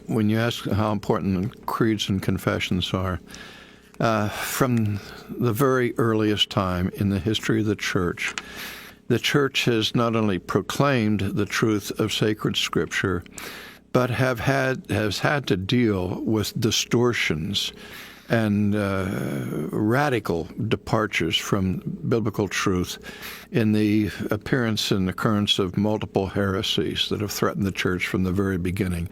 when you ask how important creeds and confessions are, from the very earliest time in the history of the church has not only proclaimed the truth of sacred Scripture, but has had to deal with distortions and radical departures from biblical truth in the appearance and occurrence of multiple heresies that have threatened the church from the very beginning.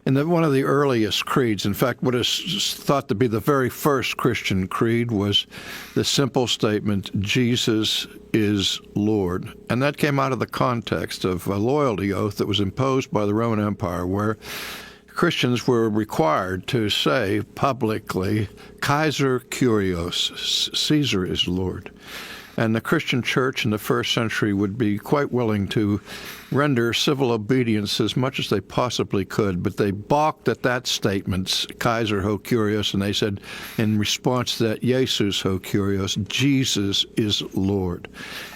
And one of the earliest creeds, in fact, what is thought to be the very first Christian creed, was the simple statement, Jesus is Lord. And that came out of the context of a loyalty oath that was imposed by the Roman Empire, where Christians were required to say publicly, Kaiser Kyrios, Caesar is Lord. And the Christian church in the first century would be quite willing to render civil obedience as much as they possibly could, but they balked at that statement, Kaiser ho Kyrios, and they said in response to that, Jesus ho Kyrios, Jesus is Lord.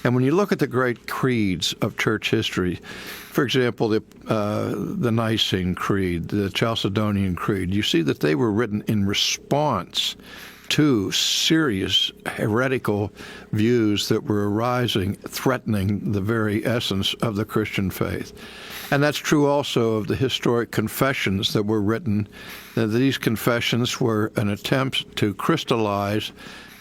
And when you look at the great creeds of church history, for example, the Nicene Creed, the Chalcedonian Creed, you see that they were written in response to serious heretical views that were arising, threatening the very essence of the Christian faith. And that's true also of the historic confessions that were written. These confessions were an attempt to crystallize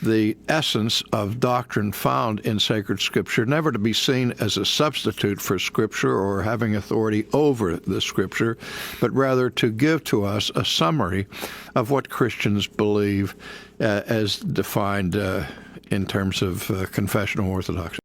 the essence of doctrine found in sacred Scripture, never to be seen as a substitute for Scripture or having authority over the Scripture, but rather to give to us a summary of what Christians believe as defined in terms of confessional orthodoxy.